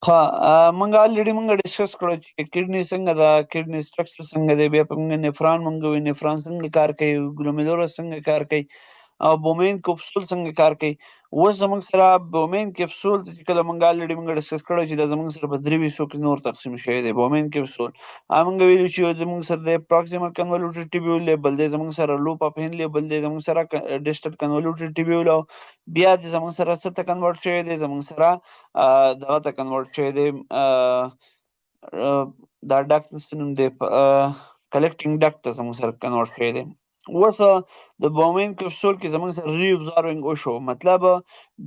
ها مونږ الریډي مونږ ډسکس کړو چې کډنی څنګه ده، کډنی سټرکچر څنګه دی، بیا په مونږ نفران مونږ وی نفران څنګه کار کوي، ګلومیرولس څنګه کار کوي او بومین کپسول څنګه کار کوي. اوس زموږ سره بومین کپسول ته چې کله مونږ الریډي مونږ ډسکس کړو چې دا زموږ سره په درې حصو کې نور تقسیم شوی دی بومین کپسول. مونږ ویلو چې یو زموږ سره د پروکسیمل کنولوټیډ ټیبیول دی، بل دی زموږ سره لوپ اف هینلي، بل دی زموږ سره ډیسټل کنولوټیډ ټیبیول او بیا د زموږ سره څه ته کنورټ شوی دی، زموږ سره دغه ته کنورټ شوی دی، دا ډکټ څه نوم دی، کلکټینګ ډکټ ته زموږ سره کنورټ شوی دی. اوس د بومین کپسول کې زموږ سره ری ابزارونګ وشو، مطلب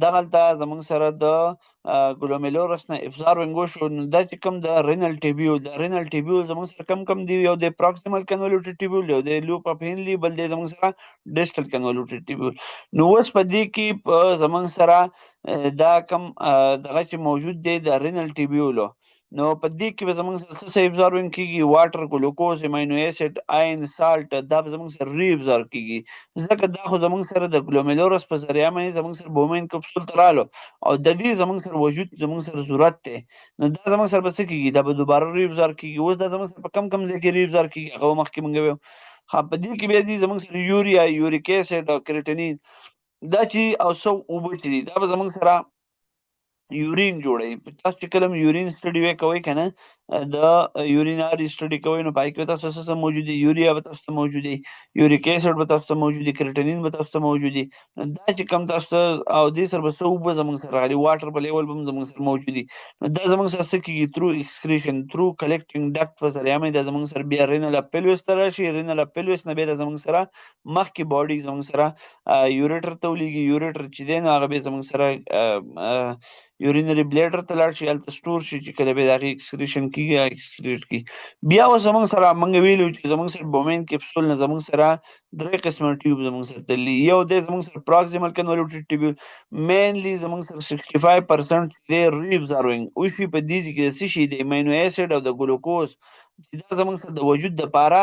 دغلته زموږ سره د ګلومیرولس نه ابزارونګ وشو. نو دا چې کوم د رینل ټیبیول، د رینل ټیبیول زموږ سره کم دی، یو د پروکسیمل کنولوټیډ ټیبیول، یو د لوپ اف هینلي، بل دی زموږ سره ډیسټل کنولوټیډ ټیبیول. نو اوس په دې کې زموږ سره دا کم دغه چې موجود دی د رینل ټیبیولو، نو په دې کې به زموږ سره څه ابزارون کیږي، واټر، ګلوکوز، امینو اسید، آین، سالټ، دا به زموږ سره ری ابزار کیږي. ځکه دا خو زموږ سره د ګلومیرولس په ذریعه باندې زموږ سره بومین کپسول ته رالو او د دې زموږ سره وجود زموږ سره ضرورت دی. نو دا زموږ سره به څه کیږي، دا به دوباره ری ابزار کیږي. اوس دا زموږ سره په کم ځای کې ری ابزار کیږي، هغه مخکې مونږ ویو. په دې کې بیا دي زموږ سره یوریا، یوریک اسید او کریټینین، دا چې او څو اوبه چې دي دا به زموږ سره یورین جوړوي. تاسو چې کله یورین سټډي کوئ که نه، د یوریناري سټډي کوئ، نو په هغې کې تاسو څه موجود دي، یوریا به تاسو ته موجود دي، یوریک اسید به تاسو ته موجود دي، کرټینین به تاسو ته موجود دي. نو دا چې کوم تاسو ته او دې سره به څه اوبه زموږ سره راغلي، واټر په لیول به هم زموږ سره موجود دي. نو دا زموږ سره څه کېږي، ترو ایکسکریشن، ترو کلیکټینګ ډکټ په ذریعه باندې دا زموږ سره بیا رینل اپیلویس ته راشي. رینل اپیلویس نه بیا دا زموږ سره مخکې باډي زموږ سره یوریټر ته ولیږي. یوریټر چې دی نو هغه بیا زموږ سره یورینري بلیډر ته لاړ شي، هلته سټور شي، چې کله بیا د هغې اکسکریشن کېږي هغه اکسکریټ کېږي. بیا اوس زموږ سره موږ ویلو چې زموږ سره بومین کپسول نه زموږ سره درې قسمه ټیوب زموږ سره تللي. یو دی زموږ سره پروکسیمل کنولوټیډ ټیوب، مینلی زموږ سره 65% دی ری ابزاروینګ وشي. په دې کې د څه شي د امینو اسید او د ګلوکوز چې دا زموږ سره د وجود دپاره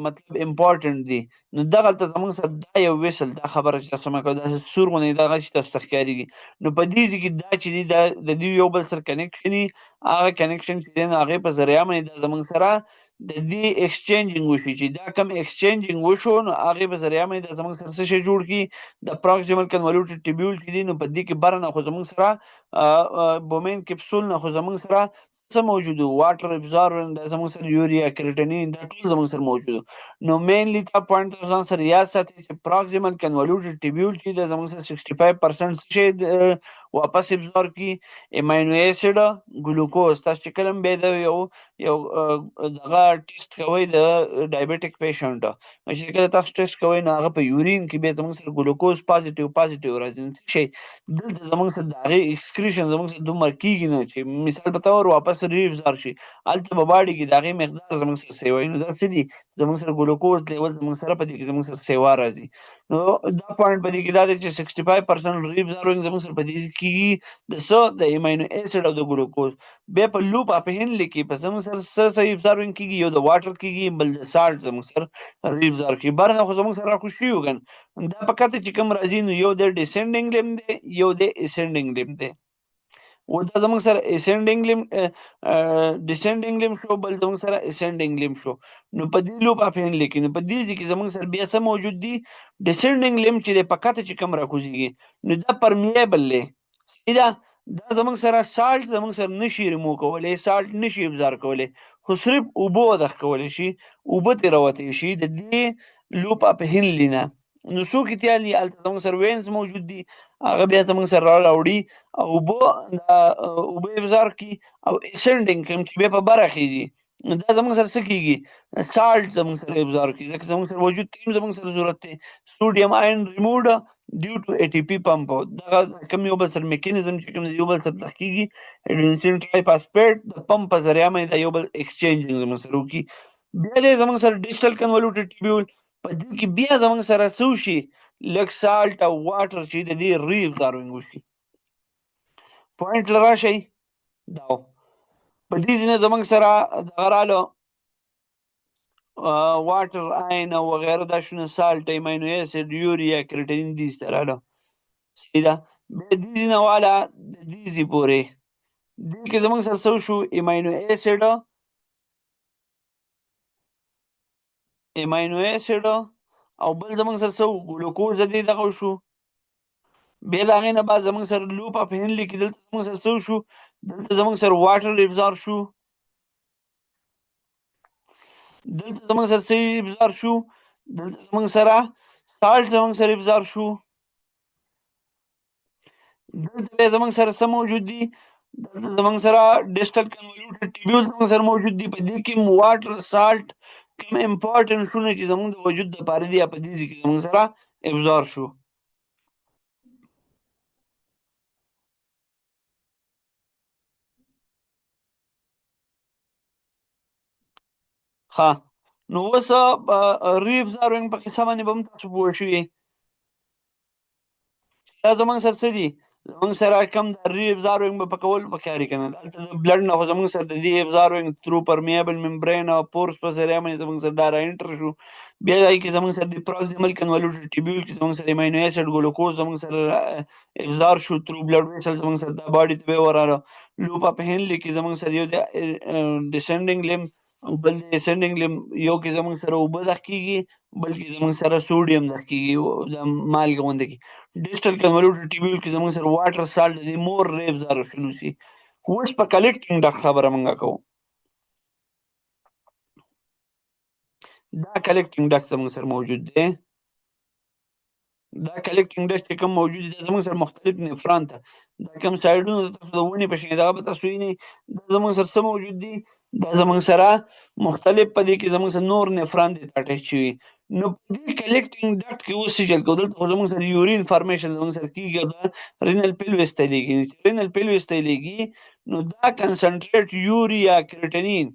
مطلب امپورټنټ دي. نو دغلته زموږ سره دا یو ویسل، دا خبره چې تاسو ما کوله داسې سور غوندې دغه چې تاسو ته ښکارېږي. نو په دې ځای کې دا چې دي دا د دوی یو بل سره کنیکشن وي. هغه کنیکشن چې دی نو هغې په ذریعه باندې دا زموږ سره د دې ایکسچینجینګ وشي. چې دا کم ایکسچینجینګ وشو نو هغې په ذریعه باندې دا زموږ سره څه شی جوړ کړي، د پروکسیمل کنولوټیډ ټیبیول چې دي. نو په دې کې بره نه خو زموږ سره بومین کپسول نه خو زموږ سره څه موجود وو، واټر ابزارون، دا زموږ سره یوریا، کرټینین، دا ټول زموږ سره موجود وو. نو مینلی دا پوینټ تاسو ځان سره یاد ساتئ چې پروکسیمل کنولوټیډ ټیبیول چې دی زموږ سره 65% څه شی واپس ابزار کی، امینو اسید، ګلوکوز. تاسو چې کله هم بیا د یو دغه ټیسټ کوئ د ډایبیټک پیشنټ، چې کله تاسو ټیسټ کوئ نو هغه په یورین کې بیا زموږ سره ګلوکوز پازیټیو راځي. نو څه شی دلته زموږ سره د هغې ایکسکریشن زموږ سره دومره کېږي نه چې مثال په طور واپس ری ابزار شي. هلته په باډي کې د هغې مقدار زموږ سره سیوا وي. نو دا څه دي زموږ سره ګلوکوز لیول زموږ سره په دې کې زموږ سره سیوا راځي. نو دا پوینټ په دې کې دا دی چې 65% ری ابزارونګ زموږ سره په دې کېږي د څه د امینو اسید او د ګلوکوز. بیا په لوپ اپ هینلي کې په زموږ سره څه ابزارونګ کېږي، یو د واټر کېږي، بل د سالټ زموږ سره ری ابزار کېږي. بر نه خو زموږ سره راخوشي شوي وو که نه. دا په کته چې کوم راځي نو یو د ډیسینډینګ لیم دی، یو د اسینډینګ لیم دی. و دا زموږ سره ډیسینډینګ لیم شو، بل زموږ سره اسینډینګ لیم شو. نو په دې لوپ اف هینلي کې نو په دې ځای کې زموږ سره بیا څه موجود دي، ډیسینډینګ لیم چې دی په کته چې کوم راکوزېږي نو دا پرمیبل دی. صحیح ده. دا زموږ سره سالټ زموږ سره نشي ریمو کولی، سالټ نشي ابزار کولی، خو صرف اوبه ودغ کولی شي، اوبه ترې راوتی شي د دې لوپ اپ هینلي نه. نو څوک احتیال دي، هلته زموږ سره وینز موجود دي، هغه بیا زموږ سره راوړي او اوبه ابزار کړي او اسینډینګ کوم چې بیا په بره خیږي. دا زموږ سره څه کېږي، سالټ زموږ سره ابزار کړي، ځکه زموږ سره وجود ته هم زموږ سره ضرورت دی. سوډیم آین ریموډ ډیو ټو اے ټي پي پمپ، دغه کوم یو بل سره میکانیزم چې کوم یو بل سره دغه کېږي، ایډینوسین ټرای فاسفیټ د پمپ په ذریعه باندې دا یو بل ایکسچینجینګ زموږ سره وکړي. بیا دی زموږ سره ډیجیټل کنولوټیډ ټیبیول، په دې کې بیا زموږ سره څه وشي، لږ سالټ او واټر چې د دې ری ابزارونګ وشي. پوینټ له راشئ دا و. په دې ځینې زموږ سره دغه راله واټر، آین او وغیره دا شونه، سالټ، امینو اسید، یوریا، کرټینین دې ته راله. صحیح ده. بیا دې ځینه واله د دې ځای پورې دې کې زمونږ سره څه شو امینو اسید او بل زمونږ سره څه ګلوکوز د دې دغه شو. بیا د هغې نه بعد زمونږ سره لوپ اف هینلي کې دلته زمونږ سره څه شو، دلته زمونږ سره واټر ابزار شو، دلته زمونږ سره څه ابزار شو، دلته زمونږ سره سالټ زمونږ سره ابزار شو، دلته بیا زمونږ سره څه موجود دي، دلته زمونږ سره ډیسټل کنولیوټډ ټیبیول زمونږ سره موجود دي. په دې کې واټر سالټ کوم امپورټنټ شونه چې زمونږ د وجود دپاره دي په دې کې زمونږ سره ابزار شو. ښه نو اوس ری ابزارینګ په قصه باندې به هم تاسو پوه شوي. دا زمونږ سره څه دي، زمونږ سره کوم د ری ابزارینګ به په کولو پکار کنه، دلته د بلډ نه خو زمونږ سره د دې ابزارینګ ترو پرمیبل ممبرین او پورس په ذریعه باندې زمونږ سره دا را انټر شو. بیا د هغې کې زمونږ سره د پروکسیمل کنولیوټډ ټیبیول کې زمونږ سره امینو اسید ګلوکوز زمونږ سره ابزار شو ترو بلډ ویسل زمونږ سره دا باډي ته به وراله. لوپ اف هینلي کې زمونږ سره یو د ډسنډینګ لم او بل د اسنډینګ لم، یو کې زمونږ سره اوبه دخ کېږي بل کې زمونږ سره سوډیم دخ کېږي د مالګې غوندې کې. ډیجیټل کنولیوټډ ټیبیول کې زموږ سره واټر سالټ د مور ریبز را شنو سي. اوس په کلیکټینګ ډک خبره مونږه کوو. دا کلیکټینګ ډک زموږ سره موجود دی. دا کلیکټینګ ډک چې کوم موجود دی زموږ سره مختلف نفران ته دا کوم سایډونه د ونې په شان دغه به تاسو وینئ دا زموږ سره څه موجود دي، دا زموږ سره مختلف په دې کې زموږ سره نور نفران دي اټیچ شوي. نو په دې کلیکټینګ ډکټ کې اوس څه چل کوو، دلته خو زموږ سره یورین فارمیشن زموږ سره کېږي او دا رینل پیلویس ته لیږي. رینل پیلویس ته لیږي نو دا کنسنټریټ یوریا کرټنین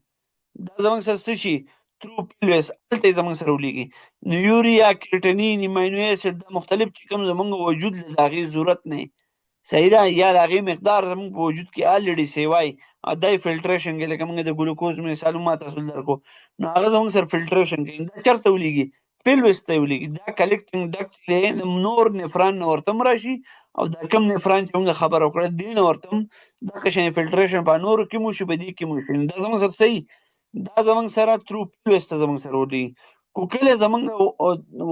دا زموږ سره څه شي ترو پیلویس هلته یې زموږ سره ولیږي. نو یوریا کرټنین امینو اسید دا مختلف چې کوم زموږ وجود له د هغې ضرورت نه صحیح ده یا د هغې مقدار زموږ په وجود کې الریډي سیوای او دی فلټریشن کوي لکه موږ د ګلوکوز مثال ما تاسو درکو نو هغه زموږ سره فلټریشن کوي. دا چېرته ولیږي پیلویس ته ولیږي. دا کلیکټینګ ډکټ دی نور نفران نه ورته هم راشي او دا کم نفران چې موږ خبره وکړه دې نه ورته هم دغه شان فلټریشن په نورو کې مو شي په دې کې مو شي. دا زموږ سره صحیح دا زموږ سره ترو پیلویس ته زموږ سره ولیږي. خو کله زموږ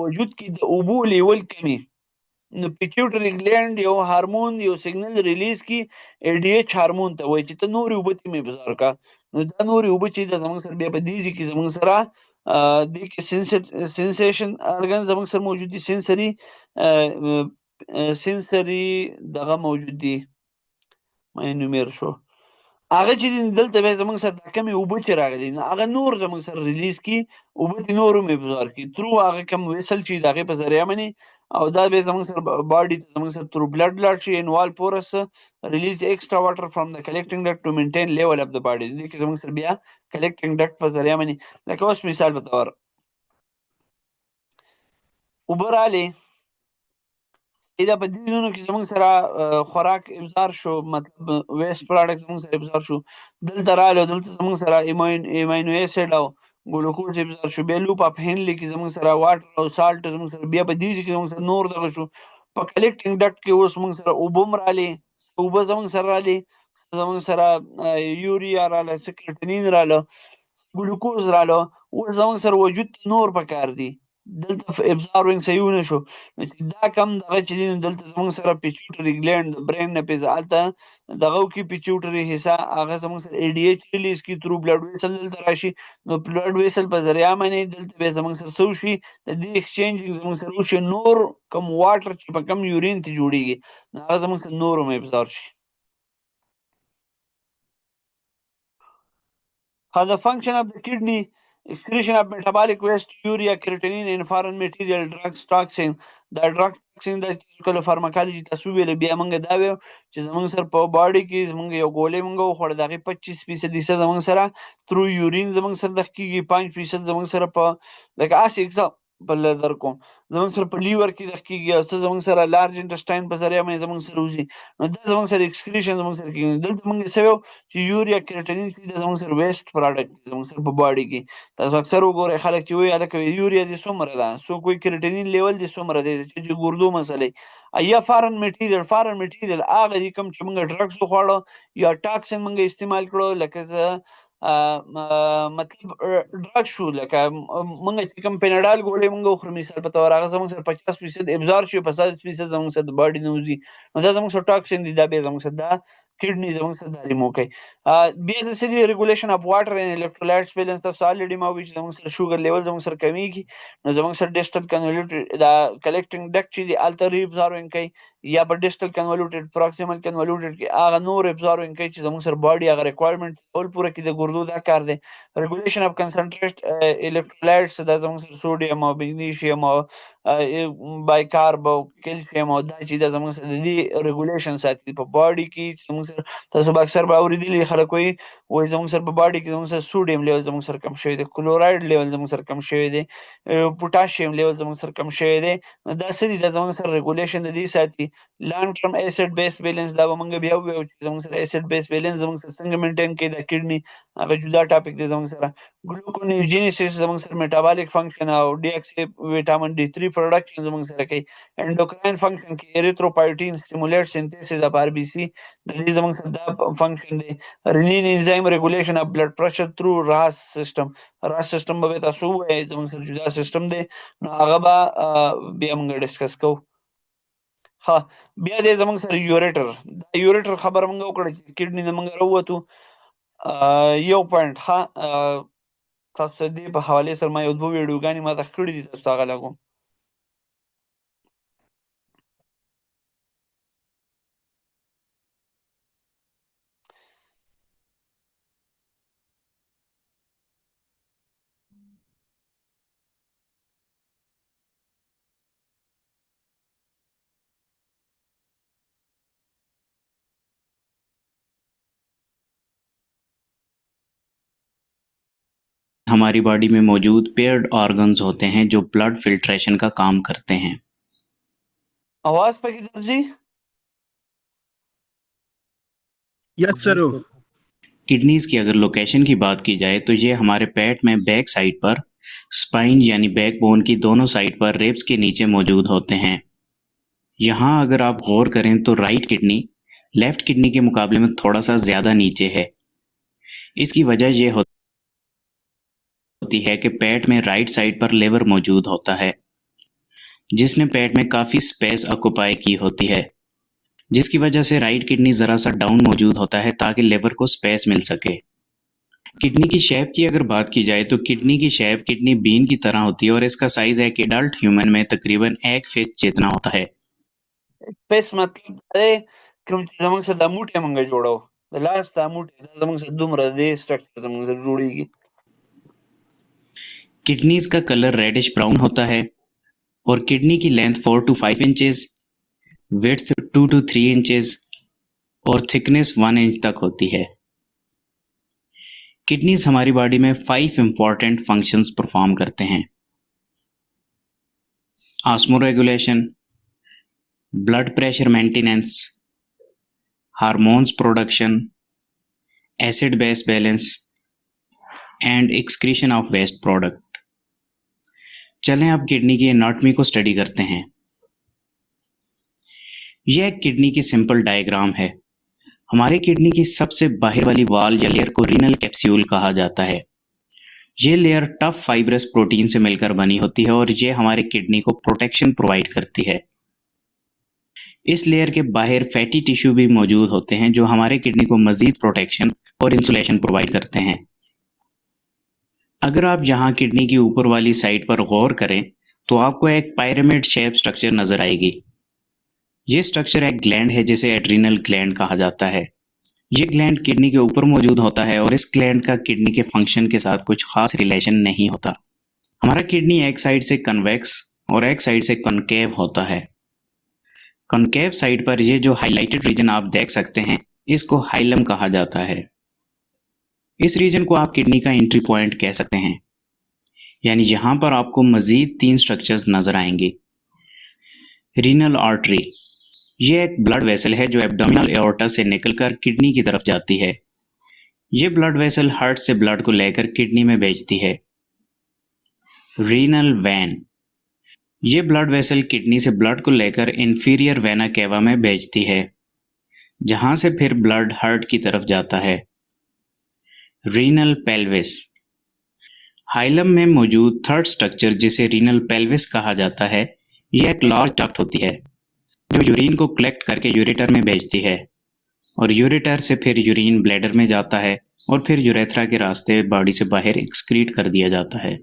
وجود کې د اوبو لیول کمي نو پیچوټري ګلینډ یو هارمون یو سیګنل ریلیز کی ای ډي ایچ هارمون ته وایي چې ته نورې اوبه ته مې ابزار کا. نو دا نورې اوبه چې د زموږ سره بیا په دې کې زموږ سره دې کې سینسیشن ارګن زموږ سره موجود دي سنسري دغه موجود دي مې نومیر شو هغه چې دلته به زموږ سره د کمې اوبه چې راغلي نو هغه نور زموږ سره ریلیز کی اوبه دې نور هم ابزار کی ترو هغه کم ویسل چې د هغې په ذریعه باندې او دا به زموږ سره باډي ته زموږ سره ترو بلډ لاړ شي انوال پورس ریلیز ایکسټرا واټر فرام د کلیکټینګ ډکټ ټو مینټین لیول اف د باډي. دې کې زموږ سره بیا کلیکټینګ ډکټ په ذریعه باندې لکه اوس مثال په طور اوبه رالې دا په دې ځایونو کې زموږ سره خوراک ابزار شو مطلب ویسټ پروډکټ زموږ سره ابزار شو دلته راغلو دلته زموږ سره امینو اسید او ګلوکوز ابزار شو بیا لوپ اف هینلي کې زموږ سره واټر او سالټ زموږ سره بیا په دې کې زموږ سره نور دغه شو. په کلیکټینګ ډکټ کې اوس موږ سره اوبه هم رالې اوبه زموږ سره رالې زموږ سره یوریا راله سکرټنین راله ګلوکوز راله اوس زموږ سره وجود ته نور پکار دي دلته ابزار وینګ صحیح ونه شو نو چې دا کم دغه چې دی نو دلته زموږ سره پیچوټري ګلینډ د برین نه پیزه هلته دغه وکړي پیچوټري حصه هغه زموږ سره ای ډي ایچ ریلیز کړي ترو بلډ ویسل دلته راشي نو بلډ ویسل په ذریعه باندې دلته بیا زموږ سره څه وشي د دې ایکسچینج زموږ سره وشي نور کم واټر چې په کم یورین ته جوړیږي نو هغه زموږ سره نور هم ابزار شي. The function of the kidney, excretion of metabolic waste, urea, creatinine, and foreign material, drugs, toxin. دا ډرګ ټاکسین د کله فارماکالوجي تاسو ویل بیا موږ دا ویو چې زموږ سره په باډي کې زموږ یو ګولۍ موږ وخوړه د هغې 25% زموږ سره ترو یورین زموږ سره دغه کېږي 5% زموږ سره په لکه هسې بل در کوم زمونږ سره په لیور کې دغه کېږي او څه زمونږ سره لارج انټسټاین په ذریعه باندې زمونږ سره وځي، نو دا زمونږ سره اکسکریشن زمونږ سره کېږي. دلته مونږ څه ویو چې یوریا کرټینین چې دا زمونږ سره ویسټ پراډکټ دی زمونږ سره په باډي کې. تاسو اکثر وګورئ خلک چې وایي هلکه یوریا دې څومره ده، څوک وایي کرټینین لیول دې څومره دی چې ګردو مسلې یا فارن میټیریل هغه دي کوم چې مونږ ډرګس وخوړو یا ټاکسین مونږ استعمال کړو لکه مطلب ډرګ شو لکه مونږ چې کوم پیناډال ګولۍ مونږ وخورو مثال په توګه هغه زموږ سره 50% ابزار شي، 50% زموږ سره د باډي نه وځي، نو دا زموږ سره ټاکسین دي، دا بیا زموږ سره دا کډنی زموږ سره دا ریموو کوي. بیا د څه دي ریګولیشن اف واټر اینډ الکترولایټس بیلنس تاسو الریډي ما وایي چې زموږ سره شوګر لیول زموږ سره کمیږي، نو زموږ سره ډیسټل کنولیوټډ دا کلیکټینګ ډکټ چې دی هلته ری ابزاروینګ کوي یا په ډیسټل کنولیوټډ پروکسیمل کنولیوټډ کې هغه نور ابزاروینګ کوي چې زموږ سره باډي هغه ریکوایرمنټ ټول پوره کړي. د ګردو دا کار دی. ریګولیشن اف کنسنټریټ الکترولایټس دا زموږ سره سوډیم او میګنیشیم او بایکارب او کیلشیم او دا چې دا زموږ سره د دې ریګولیشن ساتي په باډي کې. زموږ سره تاسو به اکثر به اورېدلي خلک وایي زموږ سره په باډي کې زموږ سره سوډیم لیول زموږ سره کم شوی دی، کلورایډ لیول زموږ سره کم شوی دی، پوټاشیم لیول زموږ سره کم شوی دی. دا څه دي دا زموږ سره ریګولیشن د دې ساتي. لانګ ټرم ایسډ بیس بیلنس دا به مونږ بیا ووایو چې زموږ سره ایسډ بیس بیلنس زموږ سره څنګه مینټین کوي دا کډنی هغه جدا ټاپک دی. زموږ سره ګلوکونیوجینیسس زموږ سره میټابولیک فنکشن او ډي اکسي وټامین ډي 3 پروډکشن زموږ سره کوي. انډوکراین فنکشن کې اریتروپایټین سټیمولیټ سینتھیسس اف ار بي سي د دې زموږ سره دا فنکشن دی. رینین انزایم ریګولیشن اف بلډ پرشر تھرو راس سیستم به تاسو وایي زموږ سره جدا سیستم دی، نو هغه به بیا موږ ډسکس کوو. ها بیا دې زموږ سره یوریټر، دا یوریټر خبره موږ وکړه چې کډنی نه موږ راووتو. یو پوینټ ها تاسو دې په حوالې سره ما یو دوه ویډیوګانې ما ته کړي دي، تاسو هغه لګوم. हमारी बॉडी में मौजूद paired organs होते हैं जो ब्लड फिल्ट्रेशन का काम करते हैं। आवाज पे किधर जी? Yes sir. किडनीज की अगर लोकेशन की बात की जाए तो ये हमारे पेट में बैक साइड पर स्पाइन यानी बैकबोन की दोनों साइड पर रिब्स के नीचे मौजूद होते हैं। यहाँ अगर आप गौर करें तो राइट किडनी लेफ्ट किडनी के मुकाबले में थोड़ा सा ज्यादा नीचे है। इसकी वजह यह होती है कि पेट में राइट साइड पर लिवर मौजूद होता है जिसने पेट में काफी स्पेस ऑक्युपाई की होती है, जिसकी वजह से राइट किडनी जरा सा डाउन मौजूद होता है ताकि लिवर को स्पेस मिल सके। किडनी की शेप की अगर बात की जाए तो किडनी की शेप किडनी बीन की तरह होती है और इसका साइज एक एडल्ट ह्यूमन में तकरीबन एक फिस्ट जितना होता है। पेस मतलब کوم چې زموږ سره د موټې موږ جوړو د لاس د موټې زموږ سره دومره دې स्ट्रक्चर زموږ سره جوړیږي. किडनीज का कलर रेडिश ब्राउन होता है और किडनी की लेंथ 4 to 5 इंचेस, विड्थ 2 to 3 इंचेस और थिकनेस 1 इंच तक होती है। किडनीज हमारी बॉडी में 5 इंपॉर्टेंट फंक्शंस परफॉर्म करते हैं। Osmoregulation, blood pressure maintenance, hormones production, acid base balance and excretion of waste product. चलें अब किडनी की एनाटॉमी को स्टडी करते हैं। यह किडनी की सिंपल डायग्राम है। हमारे किडनी की सबसे बाहर वाली वॉल या लेयर को रीनल कैप्सूल कहा जाता है। ये लेयर टफ फाइब्रस प्रोटीन से मिलकर बनी होती है और ये हमारे किडनी को प्रोटेक्शन प्रोवाइड करती है। इस लेयर के बाहर फैटी टिश्यू भी मौजूद होते हैं जो हमारे किडनी को मजीद प्रोटेक्शन और इंसुलेशन प्रोवाइड करते हैं। अगर आप यहाँ किडनी की ऊपर वाली साइड पर गौर करें तो आपको एक पिरामिड शेप स्ट्रक्चर नजर आएगी। ये स्ट्रक्चर एक ग्लैंड है जिसे एड्रिनल ग्लैंड कहा जाता है। ये ग्लैंड किडनी के ऊपर मौजूद होता है और इस ग्लैंड का किडनी के फंक्शन के साथ कुछ खास रिलेशन नहीं होता। हमारा किडनी एक साइड से कन्वेक्स और एक साइड से कॉनकेव होता है। कॉनकेव साइड पर ये जो हाईलाइटेड रीजन आप देख सकते हैं इसको हाइलम कहा जाता है। इस रीजन को आप किडनी का एंट्री पॉइंट कह सकते हैं। यानी यहाँ पर आपको मजीद 3 स्ट्रक्चर्स नजर आएंगे। रीनल आर्टरी, ये एक ब्लड वेसल है जो एब्डोमिनल एओर्टा से निकलकर किडनी की तरफ जाती है। ये ब्लड वेसल हार्ट से ब्लड को लेकर किडनी में भेजती है। रीनल वैन, ये ब्लड वेसल किडनी से ब्लड को लेकर इंफीरियर वेना केवा में भेजती है, जहां से फिर ब्लड हार्ट की तरफ जाता है। रीनल पेल्विस, हाइलम में मौजूद थर्ड स्ट्रक्चर जिसे रीनल पेल्विस कहा जाता है, यह एक लार्ज डक्ट होती है जो यूरिन को कलेक्ट करके यूरेटर में भेजती है और यूरेटर से फिर यूरिन ब्लैडर में जाता है और फिर यूरेथ्रा के रास्ते बॉडी से बाहर एक्सक्रीट कर दिया जाता है।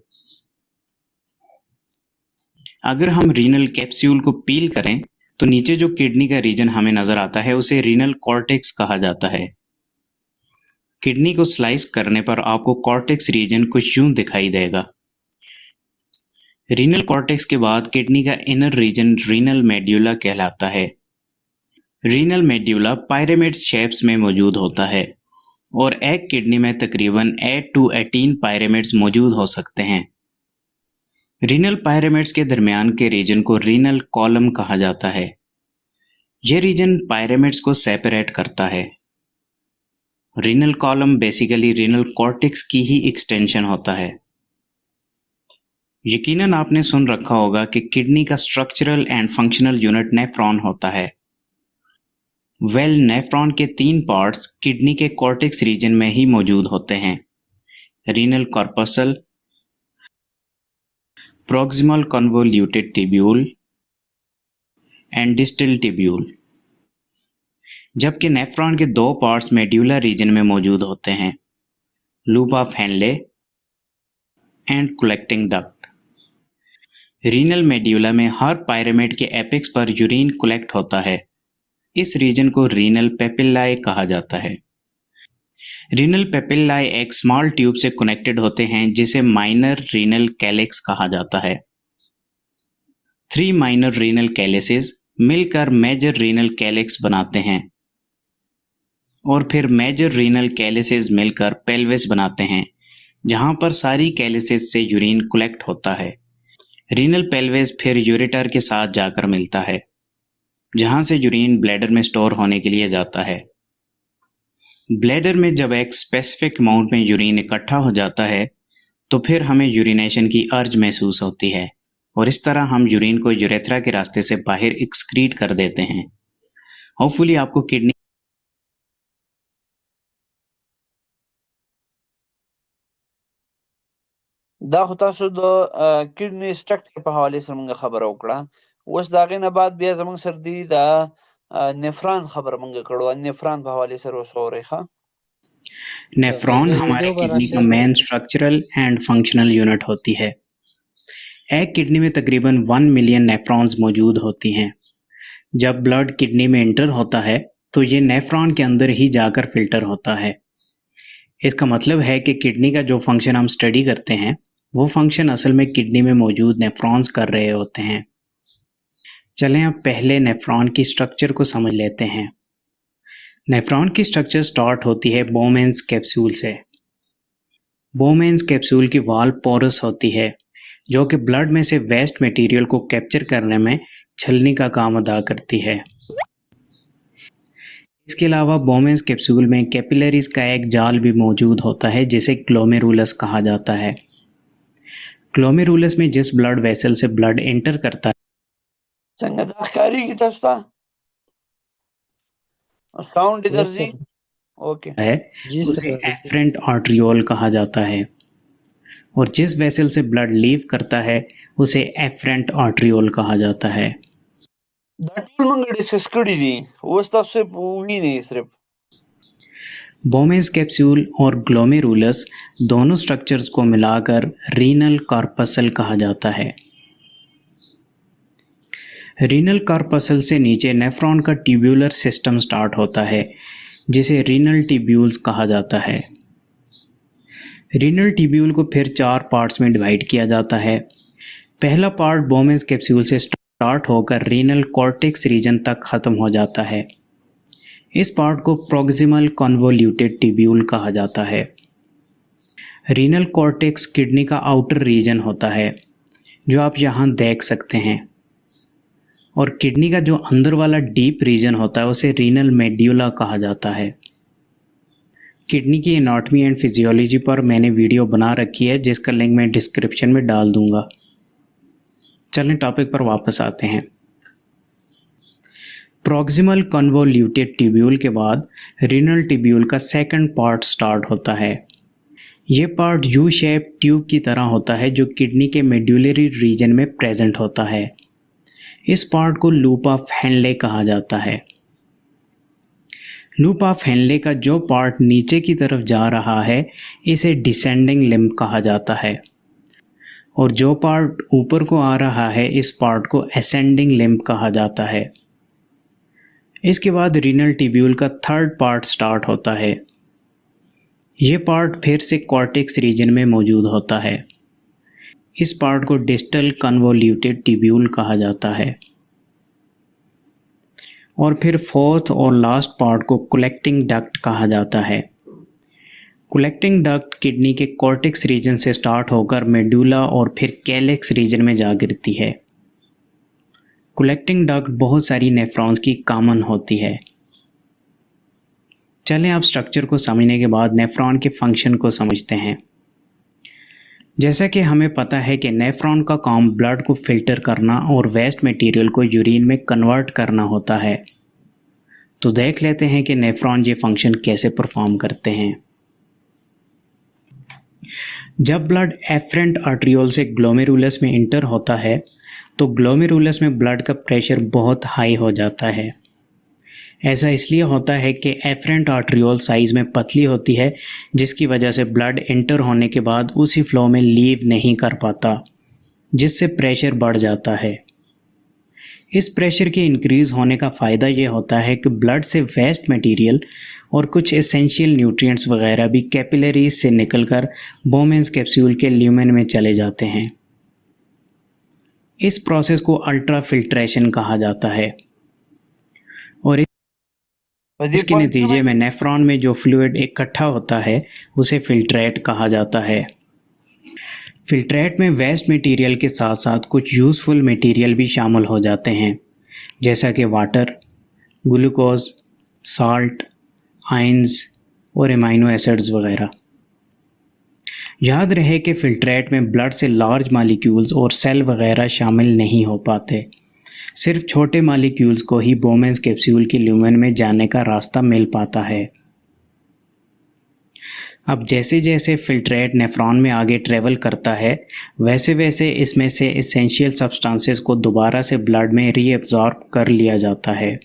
अगर हम रीनल कैप्सूल को पील करें तो नीचे जो किडनी का रीजन हमें नजर आता है उसे रीनल कॉर्टेक्स कहा जाता है। किडनी को स्लाइस करने पर आपको कॉर्टेक्स रीजन कुछ यूं दिखाई देगा। रीनल कॉर्टेक्स के बाद किडनी का इनर रीजन रीनल मेड्यूला कहलाता है। रीनल मेड्यूला पायरामिड शेप्स में मौजूद होता है और एक किडनी में तकरीबन 8 to 18 पायरामिड्स मौजूद हो सकते हैं। रीनल पायरामिड्स के दरमियान के रीजन को रीनल कॉलम कहा जाता है। यह रीजन पायरामिड्स को सेपरेट करता है। Renal column basically renal cortex की ही एक्सटेंशन होता है। यकीनन आपने सुन रखा होगा कि किडनी का structural and functional unit nephron होता है। नेफ्रॉन के 3 पार्ट्स किडनी के कॉर्टेक्स रीजन में ही मौजूद होते हैं। Renal corpuscle, proximal convoluted tubule and distal tubule, जबकि नेफ्रॉन के 2 पार्ट्स मेड्यूलर रीजन में मौजूद होते हैं, loop of Henle and collecting duct. Renal medulla में हर पायरामिड के एपेक्स पर यूरिन कलेक्ट होता है। इस रीजन को रीनल पेपिल्लाए कहा जाता है। रीनल पेपिल्लाए एक स्मॉल ट्यूब से कनेक्टेड होते हैं जिसे माइनर रीनल कैलेक्स कहा जाता है। 3 माइनर रीनल कैलेसेस मिलकर मेजर रीनल कैलेक्स बनाते हैं और फिर मेजर रीनल कैलेसेस मिलकर पेल्विस बनाते हैं, जहां पर सारी कैलेसेस से यूरिन कलेक्ट होता है। रीनल पेल्विस फिर यूरेटर के साथ जाकर मिलता है, जहां से यूरिन ब्लैडर में स्टोर होने के लिए जाता है। ब्लैडर में जब एक स्पेसिफिक अमाउंट में यूरिन इकट्ठा हो जाता है तो फिर हमें यूरिनेशन की अर्ज महसूस होती है और इस तरह हम यूरिन को यूरेथ्रा के रास्ते से बाहर एक्सक्रीट कर देते हैं। होपफुली आपको किडनी دا خو تاسو د کډنی سټرکچر په حواله سره موږ خبره وکړه. اوس د هغې نه بعد بیا زموږ سره دی د نفران خبره موږ کړو. نفران په حواله سره اوس واورئ ښه. नेफ्रॉन हमारे किडनी का main structural and functional unit होती है। एक किडनी में तकरीबन 1 मिलियन नेफ्रॉन्स मौजूद होती हैं। जब ब्लड किडनी में एंटर होता है तो ये नेफ्रॉन के अंदर ही जाकर फिल्टर होता है। इसका मतलब है कि किडनी का जो फंक्शन हम स्टडी करते हैं वो फंक्शन असल में किडनी में मौजूद नेफ्रॉन्स कर रहे होते हैं। चलें अब पहले नेफ्रॉन की स्ट्रक्चर को समझ लेते हैं। नेफ्रॉन की स्ट्रक्चर स्टार्ट होती है बोमेन्स कैप्सूल से। बोमेन्स कैप्सूल की वॉल पोरस होती है जो कि ब्लड में से वेस्ट मटेरियल को कैप्चर करने में छलनी का काम अदा करती है। इसके अलावा बोमेन्स कैप्सूल में कैपिलरीज का एक जाल भी मौजूद होता है जिसे ग्लोमेरुलस कहा जाता है। ग्लोमेरुलस में जिस ब्लड वेसल से ब्लड एंटर करता है څنګه دا ښکارېږي تاسو ته؟ साउंड इधर जी ओके है उसे एफरेंट आर्टरियोल कहा जाता है और जिस वेसल से ब्लड लीव करता है उसे एफरेंट आर्टरियोल कहा जाता है। دا ټول موږ ډیسکس کړي دي. اوس تاسو وینئ صرف बोमेन्स कैप्सूल और ग्लोमेरुलस दोनों स्ट्रक्चर्स को मिलाकर रीनल कॉर्पसल कहा जाता है। रीनल कॉर्पसल से नीचे नेफ्रॉन का ट्यूब्यूलर सिस्टम स्टार्ट होता है जिसे रीनल ट्यूब्यूल्स कहा जाता है। रीनल ट्यूब्यूल को फिर 4 पार्ट्स में डिवाइड किया जाता है। पहला पार्ट बोमेन्स कैप्सूल से स्टार्ट होकर रीनल कॉर्टेक्स रीजन तक खत्म हो जाता है। इस पार्ट को प्रॉक्सिमल कन्वोल्यूटेड ट्यूब्यूल कहा जाता है। रीनल कॉर्टेक्स किडनी का आउटर रीजन होता है जो आप यहाँ देख सकते हैं, और किडनी का जो अंदर वाला डीप रीजन होता है उसे रीनल मेड्यूला कहा जाता है। किडनी की एनाटॉमी एंड फिजियोलॉजी पर मैंने वीडियो बना रखी है जिसका लिंक मैं डिस्क्रिप्शन में डाल दूंगा। चलें टॉपिक पर वापस आते हैं। प्रॉक्सिमल कन्वोल्यूटेड ट्यूब्यूल के बाद रीनल ट्यूब्यूल का सेकंड पार्ट स्टार्ट होता है। ये पार्ट यू शेप ट्यूब की तरह होता है जो किडनी के मेड्यूलरी रीजन में प्रेजेंट होता है। इस पार्ट को लूप ऑफ हेनले कहा जाता है। लूप ऑफ हेनले का जो पार्ट नीचे की तरफ जा रहा है इसे डिसेंडिंग लिम्ब कहा जाता है, और जो पार्ट ऊपर को आ रहा है इस पार्ट को असेंडिंग लिम्ब कहा जाता है। इसके बाद रीनल ट्यूब्यूल का थर्ड पार्ट स्टार्ट होता है। ये पार्ट फिर से कॉर्टेक्स रीजन में मौजूद होता है। इस पार्ट को डिस्टल कन्वोल्यूटेड ट्यूब्यूल कहा जाता है। और फिर फोर्थ और लास्ट पार्ट को कलेक्टिंग डक्ट कहा जाता है। कलेक्टिंग डक्ट किडनी के कॉर्टेक्स रीजन से स्टार्ट होकर मेडुला और फिर कैलेक्स रीजन में जा गिरती है। कलेक्टिंग डक्ट बहुत सारी नेफ्रॉन्स की कॉमन होती है। चलें आप स्ट्रक्चर को समझने के बाद नेफ्रॉन के फंक्शन को समझते हैं। जैसा कि हमें पता है कि नेफ्रॉन का काम ब्लड को फिल्टर करना और वेस्ट मटेरियल को यूरिन में कन्वर्ट करना होता है। तो देख लेते हैं कि नेफ्रॉन ये फंक्शन कैसे परफॉर्म करते हैं। जब ब्लड एफरेंट आर्ट्रियोल से ग्लोमेरुलस में इंटर होता है तो ग्लोमेरुलस में ब्लड का प्रेशर बहुत हाई हो जाता है। ऐसा इसलिए होता है कि एफरेंट आर्ट्रियोल साइज में पतली होती है, जिसकी वजह से ब्लड एंटर होने के बाद उसी फ्लो में लीव नहीं कर पाता, जिससे प्रेशर बढ़ जाता है। इस प्रेशर के इंक्रीज होने का फ़ायदा ये होता है कि ब्लड से वेस्ट मटेरियल और कुछ एसेंशियल न्यूट्रिएंट्स वगैरह भी कैपिलरीज से निकलकर बोमेंस कैप्सूल के ल्यूमेन में चले जाते हैं। इस प्रोसेस को अल्ट्रा फिल्ट्रेशन कहा जाता है, और इसके नतीजे में नेफ्रॉन में जो फ्लूइड इकट्ठा होता है उसे फिल्ट्रेट कहा जाता है। फिल्ट्रेट में वेस्ट मटेरियल के साथ साथ कुछ यूज़फुल मटेरियल भी शामिल हो जाते हैं, जैसा कि वाटर, ग्लूकोज, साल्ट, आयंस और एमाइनो एसिड्स वगैरह। याद रहे कि फिल्ट्रेट में ब्लड से लार्ज मॉलिक्यूल्स और सेल वगैरह शामिल नहीं हो पाते, सिर्फ छोटे मॉलिक्यूल्स को ही बोमेंस कैप्सूल के ल्यूमेन में जाने का रास्ता मिल पाता है। अब जैसे जैसे फिल्ट्रेट नेफ्रॉन में आगे ट्रेवल करता है वैसे वैसे इसमें से एसेंशियल सब्सटेंसेस को दोबारा से ब्लड में रीअब्जॉर्ब कर लिया जाता है,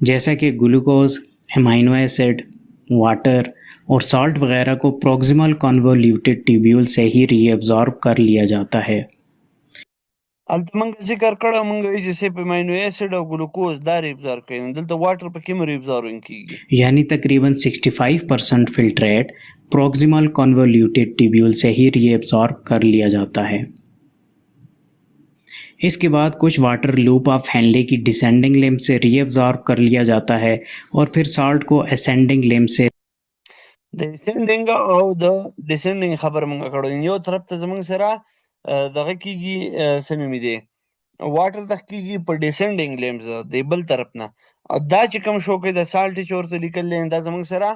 जैसा कि ग्लूकोज, एमाइनो एसिड, वाटर और साल्ट वगैरह को प्रॉक्सिमल कन्वोल्यूटेड ट्यूब्यूल से ही रीअब्जॉर्ब कर लिया जाता है। البته موږ ذکر کړی موږ وایي چې صرف امینو اسید او ګلوکوز دا ریابزار کوي، نو دلته واټر په کوم ریابزارون کیږي؟ यानी तकरीबन 65% फिल्ट्रेट प्रॉक्सिमल कन्वोल्यूटेड ट्यूब्यूल से ही रीअब्जॉर्ब कर लिया जाता है। इसके बाद कुछ वाटर लूप ऑफ हेनले की डिसेंडिंग लिम्ब से रीअब्जॉर्ब कर लिया जाता है, और फिर साल्ट को असेंडिंग लिम्ब से د ascending او د descending خبر موږ کړو، یو طرف ته زموږ سره دغه کیږي څه نومې دی واټر تک کیږي په descending limbs د بل طرف نه، او دا چې کوم شو کې د سالټ چې ورته لیکل دی دا زموږ سره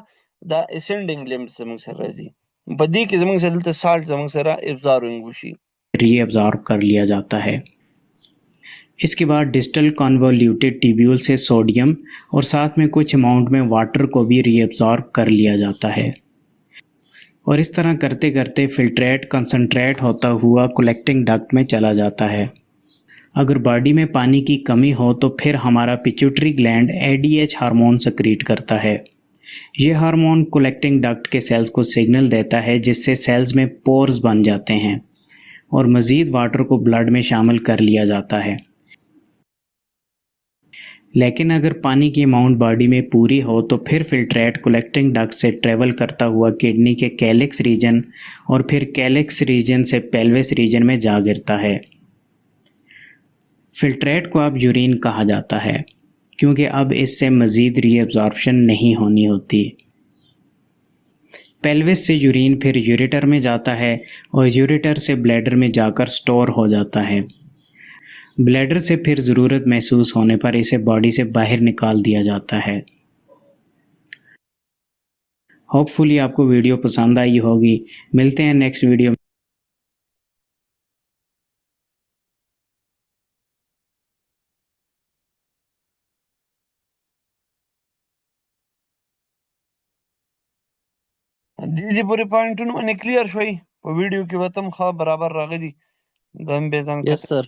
د ascending limbs زموږ سره راځي، په دې کې زموږ سره دلته سالټ زموږ سره ابزارونګ وشي रीअब्जॉर्ब कर लिया जाता है। इसके बाद डिस्टल कन्वोल्यूटेड ट्यूब्यूल से सोडियम और साथ में कुछ अमाउंट में वाटर को भी रीअब्जॉर्ब कर लिया जाता है, और इस तरह करते करते फिल्ट्रेट कंसंट्रेट होता हुआ कलेक्टिंग डक्ट में चला जाता है। अगर बॉडी में पानी की कमी हो तो फिर हमारा pituitary gland ADH hormone secrete करता है। ये हार्मोन कलेक्टिंग डक्ट के सेल्स को सिग्नल देता है, जिससे सेल्स में पोर्स बन जाते हैं और मज़ीद वाटर को ब्लड में शामिल कर लिया जाता है। लेकिन अगर पानी की अमाउंट बॉडी में पूरी हो तो फिर फिल्ट्रेट कलेक्टिंग डक्ट से ट्रेवल करता हुआ किडनी के कैलिक्स रीजन और फिर कैलिक्स रीजन से पेल्विस रीजन में जा गिरता है। फिल्ट्रेट को अब यूरिन कहा जाता है, क्योंकि अब इससे मज़ीद रीअब्जॉर्प्शन नहीं होनी होती। पेल्विस से यूरिन फिर यूरेटर में जाता है और यूरेटर से ब्लैडर में जाकर स्टोर हो जाता है। ब्लैडर से फिर ज़रूरत महसूस होने पर इसे बॉडी से बाहर निकाल दिया जाता है। होपफुली आपको वीडियो पसंद आई होगी। मिलते हैं नेक्स्ट वीडियो में। دې پورې پوینټونه باندې کلیر شوي په ویډیو کې به تم ښه برابر راغلي د هم به ځان यस کتل सर